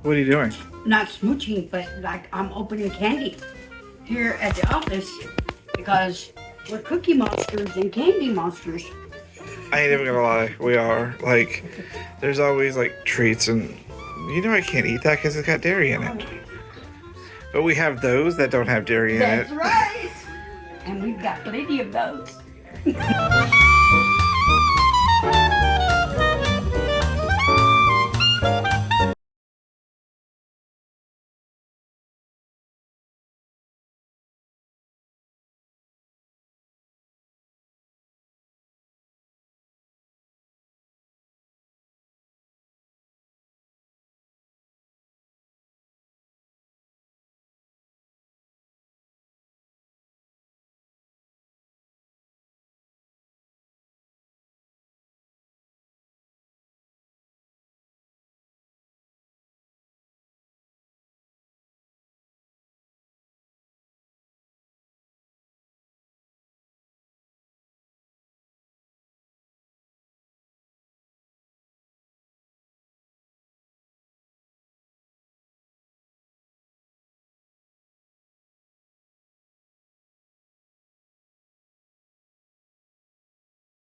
What are you doing? Not smooching, but like I'm opening candy here at the office because we're cookie monsters and candy monsters. I ain't even gonna lie. We are. Like, there's always, like, treats and... I can't eat that because it's got dairy in it. But we have those that don't have dairy in That's it. right. And we've got plenty of those.